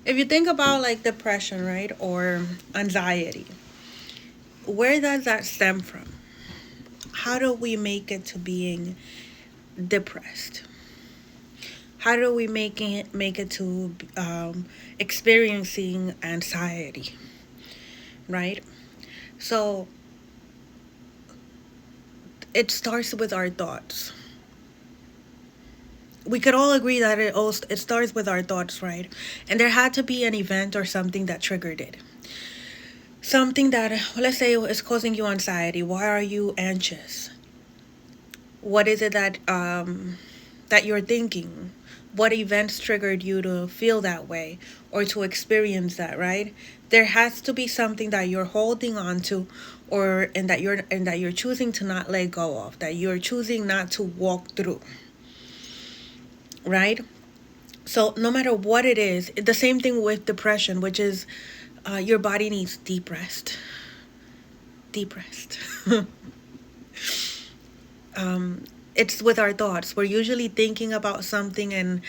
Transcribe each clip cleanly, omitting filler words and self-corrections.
If you think about like depression, right, or anxiety, where does that stem from? How do we make it to being depressed? How do we make it to experiencing anxiety, right? So it starts with our thoughts. We could all agree that it starts with our thoughts, right? And there had to be an event or something that triggered it. Something that, let's say, is causing you anxiety. Why are you anxious? What is it that you're thinking? What events triggered you to feel that way or to experience that, right? There has to be something that you're holding on to, or and that you're choosing to not let go of, that you're choosing not to walk through, right? So no matter what it is, the same thing with depression, which is your body needs deep rest. Deep rest. It's with our thoughts. We're usually thinking about something and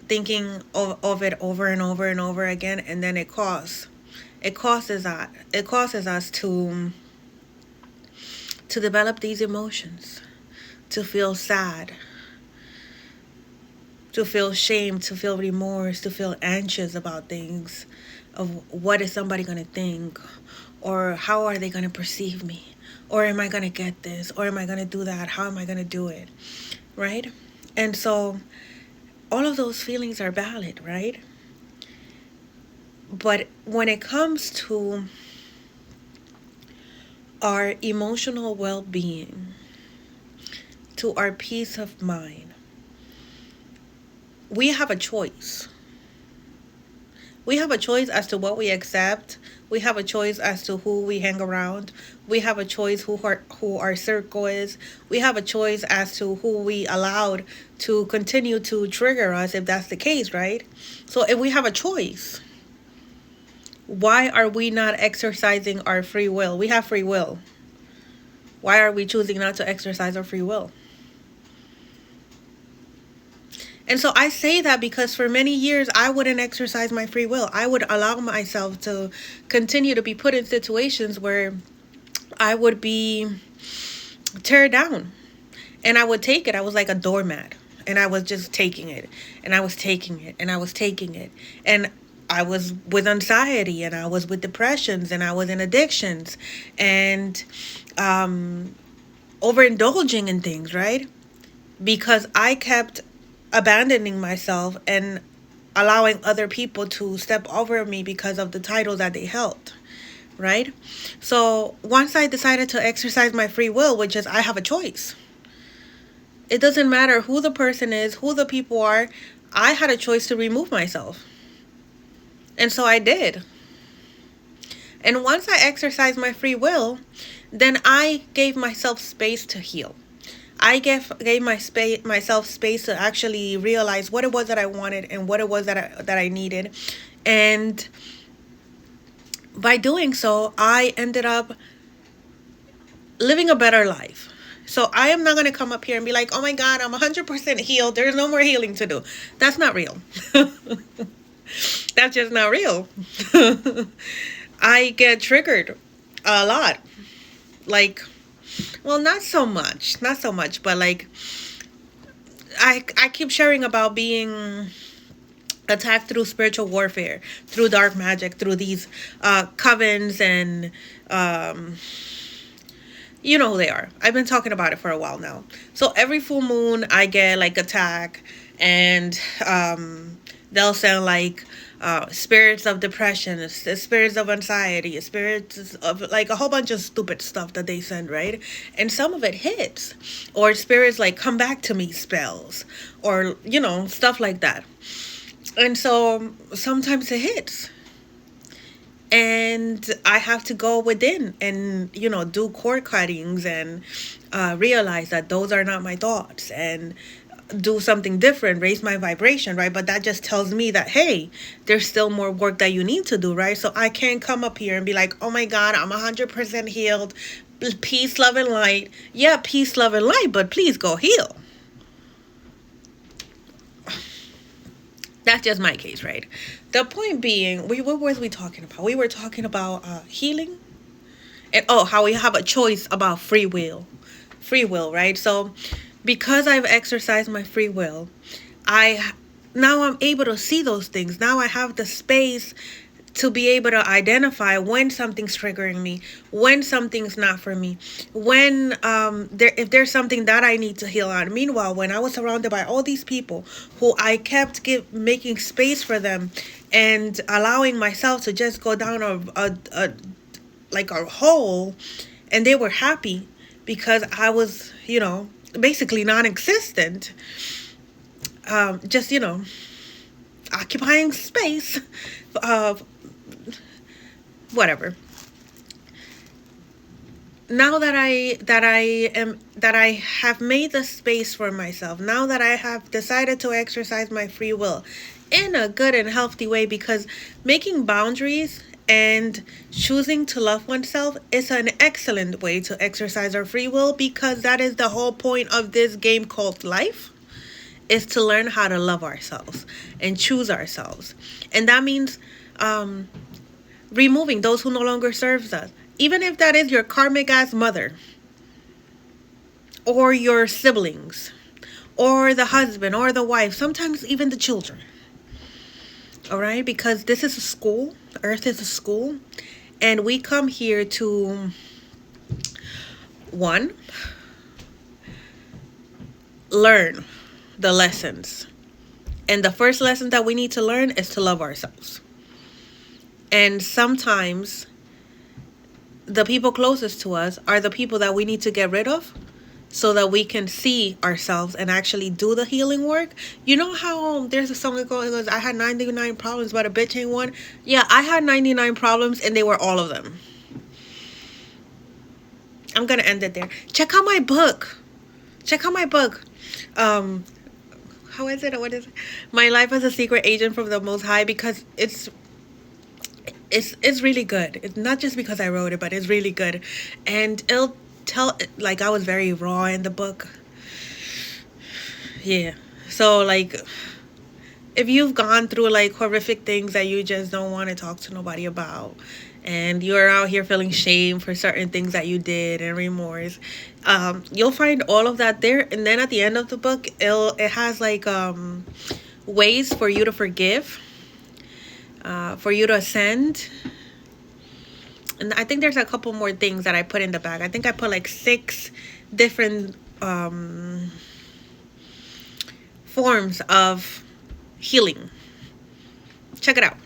thinking of it over and over and over again, and then it causes us to develop these emotions, to feel sad, to feel shame, to feel remorse, to feel anxious about things, of what is somebody going to think, or how are they going to perceive me, or am I going to get this, or am I going to do that, how am I going to do it, right? And so all of those feelings are valid, right? But when it comes to our emotional well-being, to our peace of mind, we have a choice. We have a choice as to what we accept. We have a choice as to who we hang around. We have a choice who our circle is. We have a choice as to who we allowed to continue to trigger us, if that's the case, right? So if we have a choice, why are we not exercising our free will? We have free will. Why are we choosing not to exercise our free will? And so I say that because for many years I wouldn't exercise my free will. I would allow myself to continue to be put in situations where I would be tear down. And I would take it. I was like a doormat. And I was just taking it. And I was taking it. And I was taking it. And I was with anxiety. And I was with depressions. And I was in addictions. And overindulging in things, right? Because I kept abandoning myself and allowing other people to step over me because of the title that they held, right? So once I decided to exercise my free will, which is I have a choice, it doesn't matter who the person is, who the people are, I had a choice to remove myself. And so I did. And once I exercised my free will, then I gave myself space to heal. I gave myself space to actually realize what it was that I wanted and what it was that I needed. And by doing so, I ended up living a better life. So I am not going to come up here and be like, oh my God, I'm 100% healed. There's no more healing to do. That's not real. That's just not real. I get triggered a lot. Like, well, not so much. Not so much. But like, I keep sharing about being attacked through spiritual warfare, through dark magic, through these covens and um, you know who they are. I've been talking about it for a while now. So every full moon, I get like attack, and they'll sound like spirits of depression, spirits of anxiety, spirits of like a whole bunch of stupid stuff that they send, right? And some of it hits, or spirits like come back to me spells, or stuff like that. And so sometimes it hits, and I have to go within and do cord cuttings and realize that those are not my thoughts, and do something different, raise my vibration, right? But that just tells me that, hey, there's still more work that you need to do, right? So I can't come up here and be like, oh my God, I'm 100% healed, peace, love, and light. Yeah, peace, love, and light, but please go heal. That's just my case, right? The point being, what was we talking about? We were talking about healing, and how we have a choice about free will, right? So because I've exercised my free will, I now I'm able to see those things. Now I have the space to be able to identify when something's triggering me, when something's not for me, when if there's something that I need to heal out. Meanwhile, when I was surrounded by all these people who I kept making space for them and allowing myself to just go down a like a hole, and they were happy because I was, basically non-existent, just occupying space, of whatever. Now that I have made the space for myself, now that I have decided to exercise my free will in a good and healthy way, because making boundaries and choosing to love oneself is an excellent way to exercise our free will, because that is the whole point of this game called life, is to learn how to love ourselves and choose ourselves. And that means removing those who no longer serves us, even if that is your karmic ass mother, or your siblings, or the husband, or the wife, sometimes even the children. All right, because this is a school. Earth is a school, and we come here to, one, learn the lessons. And the first lesson that we need to learn is to love ourselves. And sometimes the people closest to us are the people that we need to get rid of, so that we can see ourselves and actually do the healing work. You know how there's a song that goes, I had 99 problems, but a bitch ain't one? Yeah, I had 99 problems, and they were all of them. I'm going to end it there. Check out my book. How is it? What is it? My Life as a Secret Agent from the Most High, because it's really good. It's not just because I wrote it, but it's really good. And it'll tell, like, I was very raw in the book. Yeah. So, like, if you've gone through, like, horrific things that you just don't want to talk to nobody about, and you're out here feeling shame for certain things that you did and remorse, you'll find all of that there. And then at the end of the book, it has, like, ways for you to forgive, for you to ascend. And I think there's a couple more things that I put in the bag. I think I put like 6 different forms of healing. Check it out.